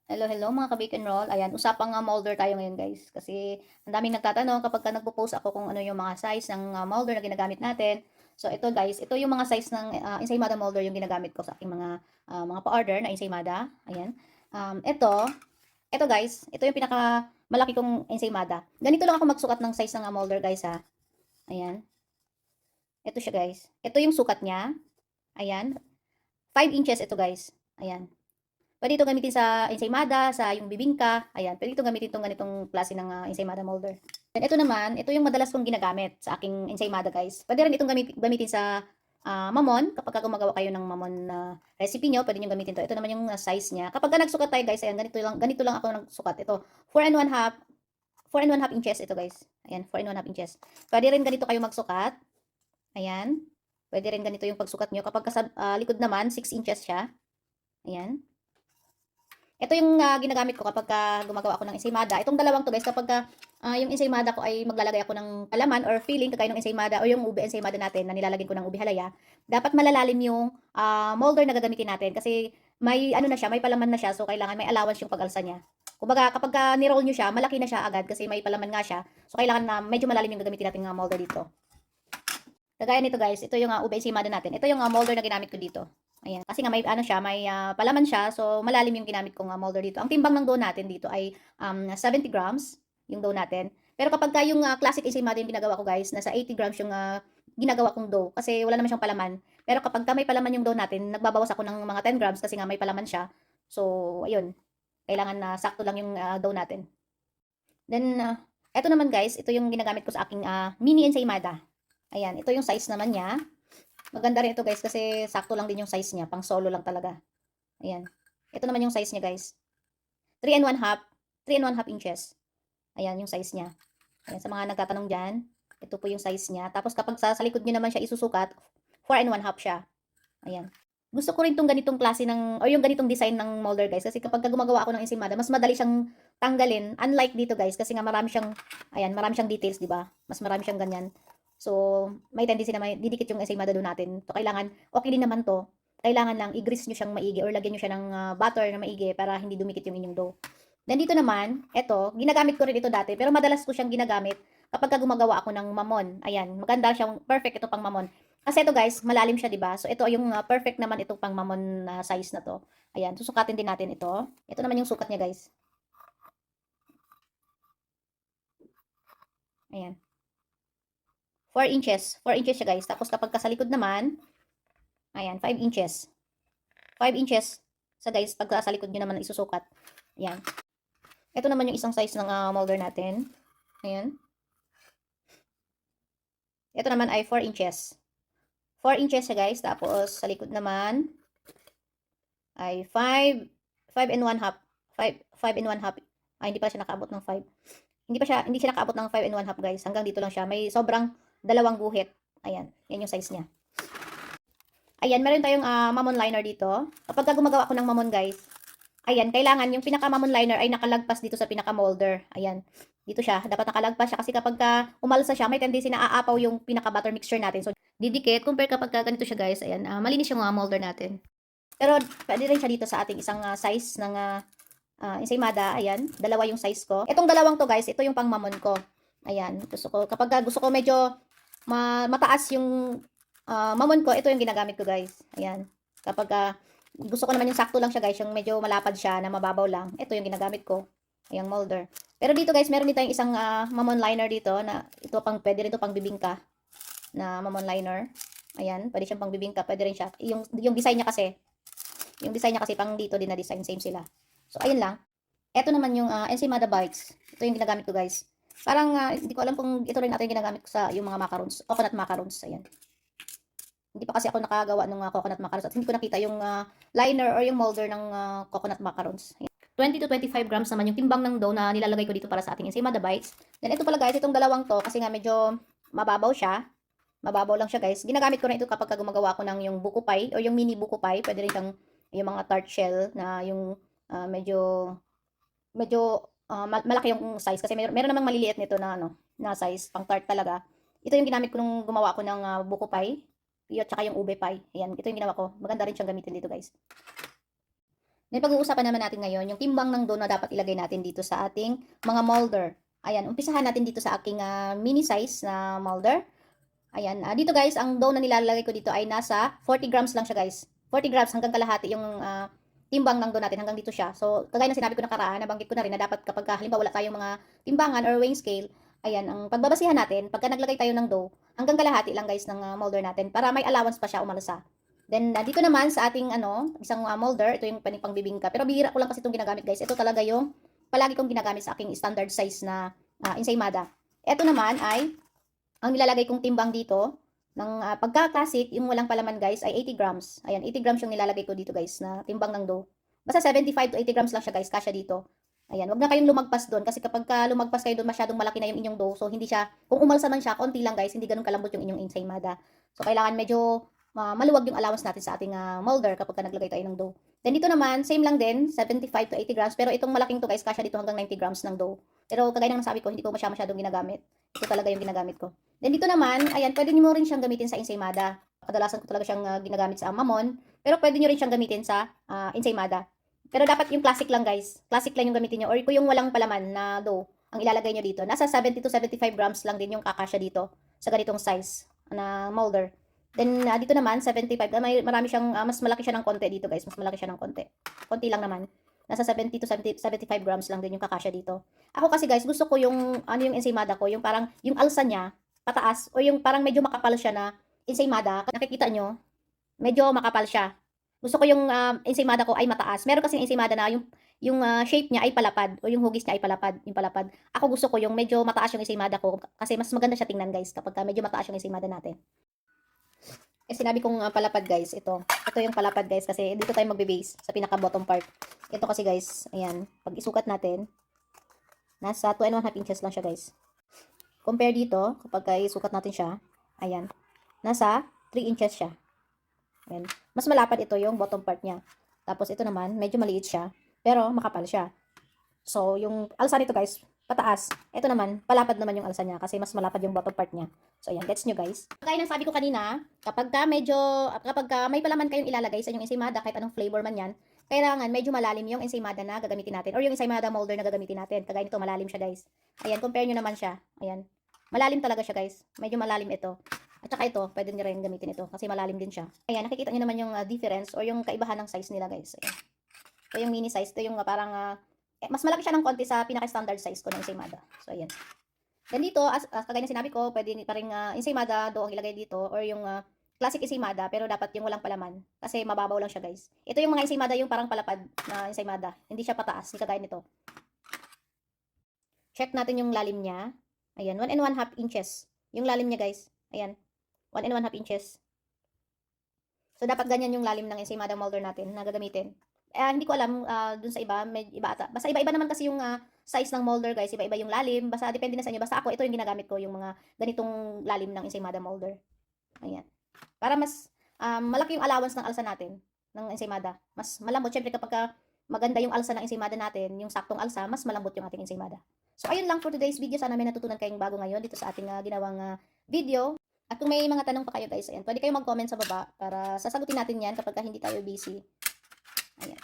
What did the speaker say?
Hello, hello mga ka-bake and roll. Ayan, usapang molder tayo ngayon guys. Kasi ang daming nagtatanong kapag ka nagpo-post ako kung ano yung mga size ng molder na ginagamit natin. So ito guys, ito yung mga size ng ensaymada molder yung ginagamit ko sa aking mga pa-order na ensaymada. Ayan. Ito guys, ito yung pinaka malaki kong ensaymada. Ganito lang ako magsukat ng size ng molder guys ha. Ayan. Ito siya guys. Ito yung sukat niya. Ayan. 5 inches ito guys. Ayan. Pwede ito gamitin sa ensaymada, sa yung bibingka. Ayan, pwede ito gamitin itong ganitong klase ng ensaymada molder. Then ito naman, ito yung madalas kong ginagamit sa aking ensaymada guys. Pwede rin itong gamitin sa mamon. Kapag gumagawa kayo ng mamon na recipe nyo, pwede nyo gamitin ito. Ito naman yung size niya. Kapag nagsukat tayo guys, ayan, ganito lang ako nagsukat. Ito, 4 and 1 half inches ito guys. Ayan, 4 and 1 half inches. Pwede rin ganito kayo magsukat. Ayan. Pwede rin ganito yung pagsukat nyo. Kapag sa likod naman, 6 inches siya. Ayan. Ito yung ginagamit ko kapag gumagawa ako ng ensaymada. Itong dalawang to guys, kapag yung ensaymada ko ay maglalagay ako ng palaman or filling, kagaya ng ensaymada o yung ube ensaymada natin na nilalagyan ko ng ube halaya, dapat malalalim yung molder na gagamitin natin kasi may ano na siya, may palaman na siya, so kailangan may allowance yung pag-alsa niya. Kumbaga, kapag ni-roll nyo siya, malaki na siya agad kasi may palaman nga siya. So, kailangan na medyo malalim yung gagamitin natin molder dito. Kagaya nito guys, ito yung ube ensaymada natin. Ito yung molder na ginamit ko dito. Ayan, kasi nga may ano siya, may palaman siya, so malalim yung ginamit kong molder dito. Ang timbang ng dough natin dito ay 70 grams yung dough natin. Pero kapag yung classic ensaymada yung ginagawa ko guys, nasa 80 grams yung ginagawa kong dough kasi wala naman siyang palaman. Pero kapag may palaman yung dough natin, nagbabawas ako ng mga 10 grams kasi nga may palaman siya. So, ayun, kailangan na sakto lang yung dough natin. Then, eto naman guys, ito yung ginagamit ko sa aking mini ensaymada. Ayan, ito yung size naman niya. Maganda rin ito guys kasi sakto lang din yung size niya. Pang solo lang talaga. Ayan. Ito naman yung size niya guys. 3 and 1 half. 3 and 1 half inches. Ayan yung size niya. Ayan, sa mga nagtatanong dyan. Ito po yung size niya. Tapos kapag sa likod niyo naman siya isusukat, 4 and 1 half siya. Ayan. Gusto ko rin tong ganitong klase o yung ganitong design ng molder guys. Kasi kapag gumagawa ako ng ensaymada, mas madali siyang tanggalin. Unlike dito guys, kasi nga marami siyang details, di ba? Mas marami siyang ganyan. So, may tendency na may didikit yung ensaymada doon natin. So, kailangan, okay din naman to. Kailangan lang i-grease nyo siyang maigi or lagyan nyo siya ng butter na maigi para hindi dumikit yung inyong dough. Then dito naman, eto, ginagamit ko rin ito dati, pero madalas ko siyang ginagamit kapag gumagawa ako ng mamon. Ayan, maganda siyang perfect ito pang mamon. Kasi ito guys, malalim siya, 'di ba? So ito yung perfect naman itong pang mamon na size na to. Ayan, susukatin din natin ito. Ito naman yung sukat niya, guys. Ayan. 4 inches. 4 inches siya, guys. Tapos kapag sa likod naman, ayan, 5 inches. 5 inches sa guys, pag sa likod niyo naman isusukat. Ayan. Ito naman yung isang size ng molder natin. Ayan. Ito naman ay 4 inches. 4 inches siya, guys. Tapos sa likod naman ay 5 and 1 half. 5 and 1 half. Ay, hindi pa siya nakaabot ng 5. Hindi siya nakaabot ng 5 and 1 half guys. Hanggang dito lang siya. May sobrang dalawang guhit. Ayan. Yan yung size niya. Ayan, meron tayong mamon liner dito. Kapag gumagawa ako ng mamon guys, ayan, kailangan yung pinaka mamon liner ay nakalagpas dito sa pinaka molder. Ayan. Dito siya. Dapat nakalagpas siya kasi kapag umalsa siya, may tendency na aapaw yung pinaka butter mixture natin. So, didikit. Compare kapag ganito siya guys. Ayan, malinis yung molder natin. Pero, pwede rin siya dito sa ating isang size ng ensaymada, ayan, dalawa yung size ko. Itong dalawang to guys, ito yung pang mamon ko. Ayan, kapag gusto ko medyo mataas yung mamon ko, ito yung ginagamit ko guys. Ayan, kapag gusto ko naman yung sakto lang siya guys, yung medyo malapad siya na mababaw lang, ito yung ginagamit ko. Ayang molder. Pero dito guys, meron dito yung isang mamon liner dito na ito pwede rin ito pang bibingka na mamon liner. Ayan, pwede siyang pang bibingka, pwede rin siya. Yung design niya kasi, pang dito din na design, same sila. So, ayun lang. Ito naman yung ensaymada bites. Ito yung ginagamit ko, guys. Parang, hindi ko alam kung ito rin natin ginagamit ko sa yung mga macarons. Coconut macarons. Ayan. Hindi pa kasi ako nakagawa ng coconut macarons. At hindi ko nakita yung liner or yung molder ng coconut macarons. Ayan. 20 to 25 grams naman yung timbang ng dough na nilalagay ko dito para sa ating ensaymada bites. Then, ito pala, guys. Itong dalawang to, kasi nga medyo mababaw siya. Mababaw lang siya, guys. Ginagamit ko na ito kapag gumagawa ko ng yung buko pie o yung mini buko pie. Pwede rin yung mga tart shell na yung medyo malaki yung size kasi meron namang maliliit nito na na size pang tart talaga. Ito yung ginamit ko nung gumawa ako ng buko pie, at saka yung ube pie. Ayan, ito yung ginawa ko. Maganda rin siyang gamitin dito, guys. Then pag-uusapan naman natin ngayon yung timbang ng dough na dapat ilagay natin dito sa ating mga molder. Ayan, umpisahan natin dito sa aking mini size na molder. Ayan, dito guys, ang dough na nilalagay ko dito ay nasa 40 grams lang siya guys. 40 grams hanggang kalahati yung timbang ng dough natin, hanggang dito siya. So, kagaya ng sinabi ko nakaraan, nabanggit ko na rin na dapat kapag halimbawa wala tayong mga timbangan or weighing scale, ayan, ang pagbabasihan natin, pagka naglagay tayo ng dough, hanggang kalahati lang guys ng molder natin para may allowance pa siya umalsa. Then, dito naman sa ating isang molder, ito yung pangbibingka. Pero bihira ko lang kasi itong ginagamit guys. Ito talaga yung palagi kong ginagamit sa aking standard size na ensaymada. Ito naman ay, ang nilalagay kong timbang dito, ng pagka-classic, yung walang palaman guys, ay 80 grams. Ayan, 80 grams yung nilalagay ko dito guys, na timbang ng dough. Basta 75 to 80 grams lang siya guys, kasya dito. Ayan, wag na kayong lumagpas doon kasi kapag lumagpas kayo doon, masyadong malaki na yung inyong dough. So, hindi siya, kung umalsa man siya, konti lang guys, hindi ganun kalambot yung inyong ensaymada. So, kailangan medyo maluwag yung allowance natin sa ating molder kapag naglagay tayo ng dough. Then dito naman, same lang din, 75 to 80 grams. Pero itong malaking to guys, kasya dito hanggang 90 grams ng dough. Pero kagaya ng sabi ko, hindi ko masyadong ginagamit. Ito talaga yung ginagamit ko. Then dito naman, ayan, pwede nyo rin siyang gamitin sa ensaymada. Kadalasan ko talaga siyang ginagamit sa mamon. Pero pwede nyo rin siyang gamitin sa ensaymada. Pero dapat yung classic lang guys. Classic lang yung gamitin nyo. Or kung yung walang palaman na dough, ang ilalagay nyo dito. Nasa 70 to 75 grams lang din yung kakasya dito sa ganitong size na molder. Then, dito naman, 75. Marami siyang, mas malaki siya ng konti dito, guys. Mas malaki siya ng konti. Konti lang naman. Nasa 70 to 75 grams lang din yung kakasya dito. Ako kasi, guys, gusto ko yung, yung ensaymada ko, yung parang, yung alsa niya, pataas, o yung parang medyo makapal siya na ensaymada. Nakikita nyo, medyo makapal siya. Gusto ko yung ensaymada ko ay mataas. Meron kasi ensaymada na yung shape niya ay palapad, o yung hugis niya ay palapad, yung palapad. Ako gusto ko yung medyo mataas yung ensaymada ko, kasi mas maganda siya tingnan, guys, kapag medyo mataas yung ensaymada natin. Sinabi kong palapad guys, ito yung palapad guys kasi dito tayo magbe-base sa pinaka bottom part. Ito kasi guys, ayan, pag isukat natin, nasa 2 and 1/2 inches lang siya guys. Compare dito, kapag isukat natin siya, ayan, nasa 3 inches siya. Ayan. Mas malapad ito yung bottom part niya. Tapos ito naman, medyo maliit siya, pero makapal siya. So, yung alsa nito guys, pataas. Ito naman, palapad naman yung alsa niya kasi mas malapad yung bottom part niya. So, ayan, gets nyo guys. Kaya nang sabi ko kanina, kapag may palaman kayong ilalagay sa inyong ensaymada, kahit anong flavor man yan, kailangan medyo malalim yung ensaymada na gagamitin natin or yung ensaymada molder na gagamitin natin. Kagaya nito, malalim siya guys. Ayan, compare nyo naman siya. Ayan, malalim talaga siya guys. Medyo malalim ito. At saka ito, pwede nyo rin gamitin ito kasi malalim din siya. Ayan, nakikita nyo naman yung difference or yung kaibahan ng size nila guys. Ayan. Ito yung mini size, ito yung parang mas malaki siya ng konti sa pinaka-standard size ko ng ensaymada. So, ayan. Then dito, kagaya na sinabi ko, pwede pa rin ensaymada doon ilagay dito or yung classic ensaymada pero dapat yung walang palaman kasi mababaw lang siya guys. Ito yung mga ensaymada yung parang palapad na ensaymada. Hindi siya pataas, hindi kagaya nito. Check natin yung lalim niya. Ayan, 1 and 1/2 inches. Yung lalim niya guys. Ayan, 1 and 1/2 inches. So, dapat ganyan yung lalim ng ensaymada molder natin na gagamitin. Hindi ko alam dun sa iba, may iba ata. Basta iba-iba naman kasi yung size ng molder guys, iba-iba yung lalim. Basta depende na sa inyo. Basta ako, ito yung ginagamit ko, yung mga ganitong lalim ng ensaymada molder. Ayan. Para mas malaki yung allowance ng alsa natin, ng ensaymada. Mas malambot. Syempre kapag maganda yung alsa ng ensaymada natin, yung saktong alsa, mas malambot yung ating ensaymada. So, ayun lang for today's video. Sana may natutunan kayong bago ngayon dito sa ating ginawang video. At kung may mga tanong pa kayo guys, ayan, pwede kayong mag-comment sa baba para sasagutin natin yan kapag hindi tayo busy. Ayan.